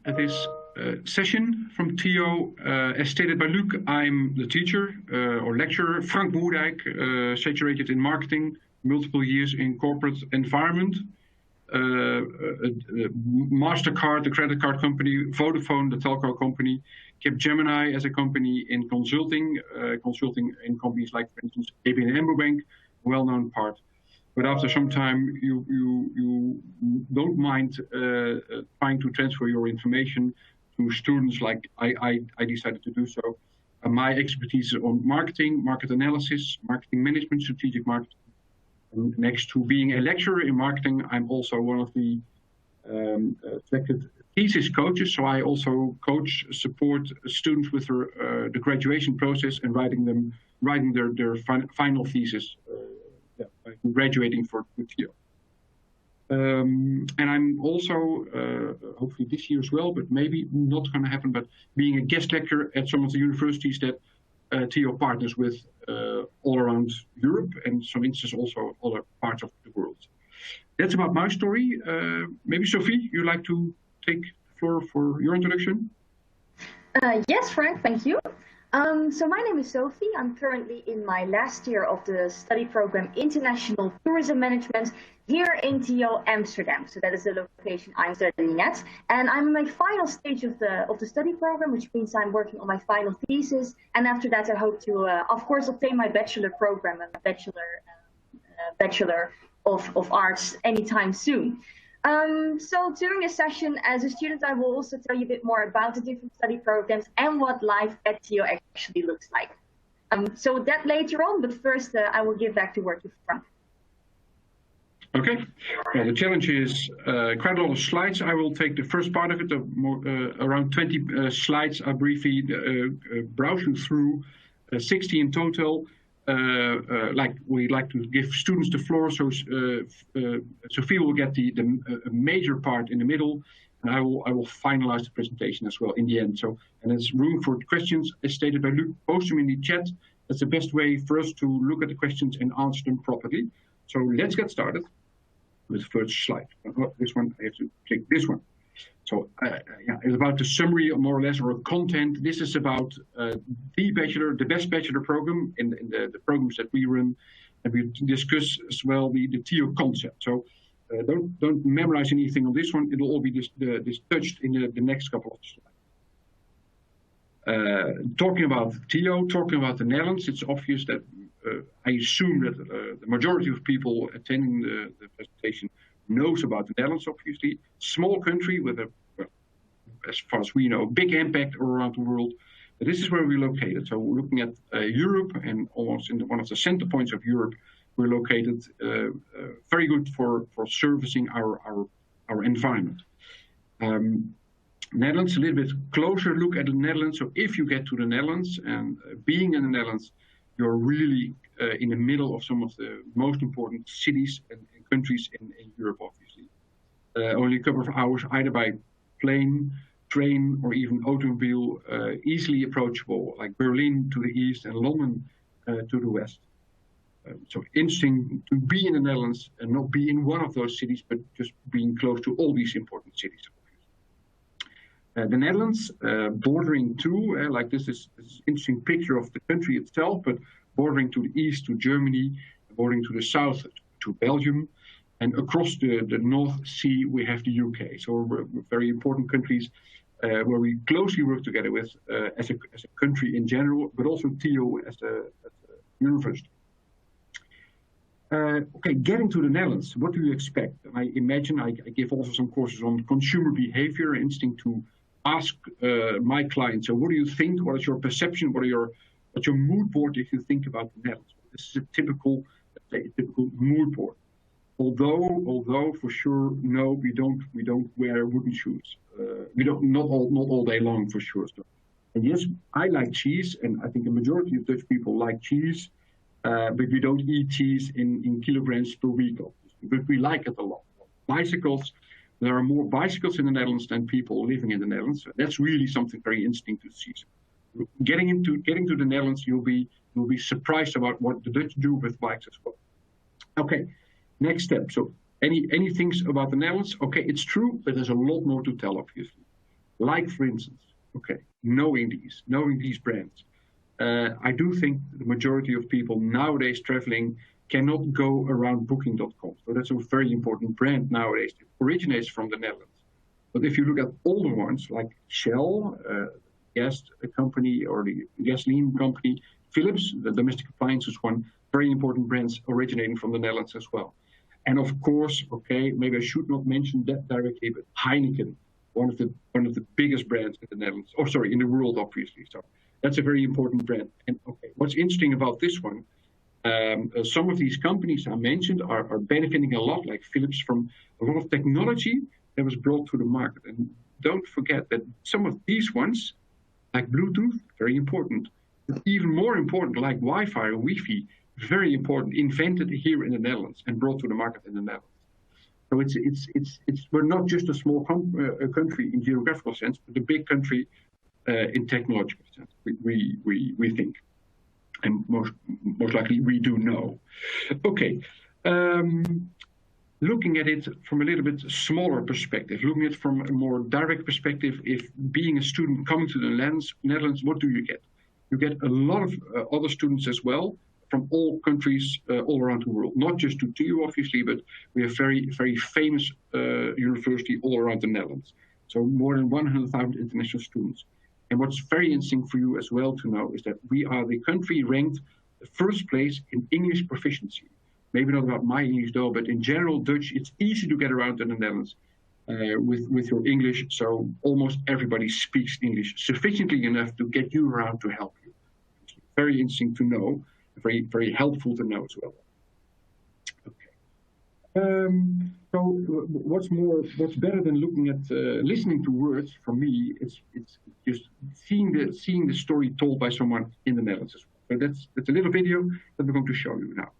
at this session from TO. As stated by Luc, I'm the teacher or lecturer, Frank Boerdijk, saturated in marketing, multiple years in corporate environment, MasterCard, the credit card company, Vodafone, the telco company, Capgemini as a company in consulting, consulting in companies like, for instance, ABN AMRO Bank, well-known part. But after some time, you don't mind trying to transfer your information to students like I decided to do so. My expertise is on marketing, market analysis, marketing management, strategic marketing. And next to being a lecturer in marketing, I'm also one of the selected thesis coaches. So I also coach, support students with the graduation process and writing their final thesis. Graduating for TO. And I'm also, hopefully this year as well, but maybe not going to happen, but being a guest lecturer at some of the universities that TO partners with all around Europe and some instances also other parts of the world. That's about my story. Maybe Sophie, you'd like to take the floor for your introduction? Yes, Frank, thank you. So my name is Sophie. I'm currently in my last year of the study program International Tourism Management here in TO Amsterdam. So that is the location I'm studying at. And I'm in my final stage of the study program, which means I'm working on my final thesis. And after that, I hope to, of course, obtain my bachelor program and bachelor of arts anytime soon. So during this session, as a student, I will also tell you a bit more about the different study programs and what life at TO actually looks like. So that later on, but first I will give back the word to Frank. Okay, well, the challenge is quite a lot of slides. I will take the first part of it, around 20 slides. I'll briefly browse you through 60 in total. Like we like to give students the floor, so Sophie will get the major part in the middle, and I will finalize the presentation as well in the end. So, and there's room for questions, as stated by Luc. Post them in the chat. That's the best way for us to look at the questions and answer them properly. So let's get started with the first slide. This one, I have to click this one. So yeah, it's about the summary, more or less, or content. This is about the best bachelor program in the programs that we run, and we discuss as well the TO concept. So don't memorize anything on this one. It'll all be touched in the next couple of slides. Talking about TO, talking about the Netherlands, it's obvious that I assume that the majority of people attending the presentation knows about the Netherlands, obviously. Small country with a, well, as far as we know, big impact around the world. But this is where we're located. So we're looking at Europe, and almost in one of the center points of Europe, we're located. Very good for servicing our environment. Netherlands, a little bit closer look at the Netherlands. So if you get to the Netherlands, and being in the Netherlands, you're really in the middle of some of the most important cities and countries in Europe, obviously. Only a couple of hours, either by plane, train, or even automobile, easily approachable, like Berlin to the east and London to the west. So interesting to be in the Netherlands and not be in one of those cities, but just being close to all these important cities. The Netherlands, bordering to, like this is interesting picture of the country itself, but bordering to the east to Germany, bordering to the south to Belgium, and across the North Sea we have the UK. So we're very important countries where we closely work together with as a country in general, but also TO as a university. Okay, getting to the Netherlands, what do you expect? I imagine I give also some courses on consumer behavior, instinct to ask my clients, so what do you think? What is your perception? What's your mood board if you think about the Netherlands? This is a typical, let's say, a typical mood board. Although for sure, no, we don't wear wooden shoes. We don't, not all day long for sure. So, and yes, I like cheese, and I think the majority of Dutch people like cheese, but we don't eat cheese in kilograms per week, obviously. But we like it a lot. Bicycles. There are more bicycles in the Netherlands than people living in the Netherlands. So that's really something very interesting to see. So getting to the Netherlands, you'll be surprised about what the Dutch do with bikes as well. Okay, next step. So any things about the Netherlands? Okay, it's true, but there's a lot more to tell, obviously. Like, for instance, okay, knowing these brands. I do think the majority of people nowadays traveling cannot go around booking.com. So that's a very important brand nowadays. It originates from the Netherlands. But if you look at older ones like Shell, gas company, or the gasoline company, Philips, the domestic appliances one, very important brands originating from the Netherlands as well. And of course, okay, maybe I should not mention that directly, but Heineken, one of the biggest brands in the Netherlands, or sorry, in the world, obviously. So that's a very important brand. And okay, what's interesting about this one, some of these companies I mentioned are benefiting a lot, like Philips, from a lot of technology that was brought to the market. And don't forget that some of these ones, like Bluetooth, very important. But even more important, like Wi-Fi or Wi-Fi, very important, invented here in the Netherlands and brought to the market in the Netherlands. So we're not just a small country in geographical sense, but a big country in technological sense. We think, and most likely we do know. Okay. Looking at it from a little bit smaller perspective, looking at it from a more direct perspective, if being a student coming to the Netherlands, what do you get? You get a lot of other students as well from all countries all around the world, not just to TU, obviously, but we have very, very famous university all around the Netherlands. So more than 100,000 international students. And what's very interesting for you as well to know is that we are the country ranked the first place in English proficiency. Maybe not about my English though, but in general, Dutch, it's easy to get around in the Netherlands with your English. So almost everybody speaks English sufficiently enough to get you around to help you. It's very interesting to know, very, very helpful to know as well. Okay. So what's better than looking at, listening to words for me, it's just seeing the story told by someone in the Netherlands as well. So that's a little video that we're going to show you now.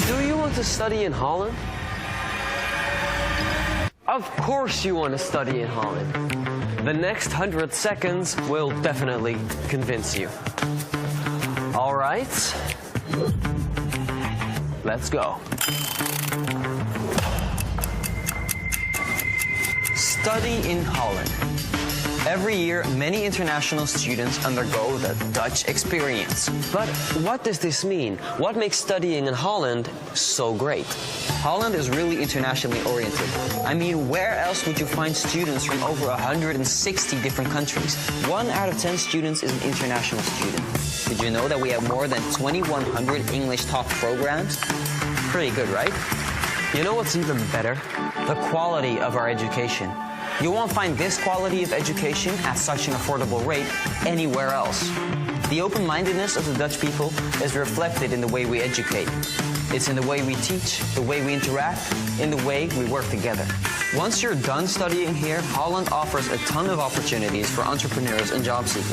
Do you want to study in Holland? Of course you want to study in Holland. The next 100 seconds will definitely convince you. All right, let's go. Study in Holland. Every year, many international students undergo the Dutch experience. But what does this mean? What makes studying in Holland so great? Holland is really internationally oriented. I mean, where else would you find students from over 160 different countries? 1 out of 10 students is an international student. Did you know that we have more than 2,100 English talk programs? Pretty good, right? You know what's even better? The quality of our education. You won't find this quality of education at such an affordable rate anywhere else. The open-mindedness of the Dutch people is reflected in the way we educate. It's in the way we teach, the way we interact, in the way we work together. Once you're done studying here, Holland offers a ton of opportunities for entrepreneurs and job seekers.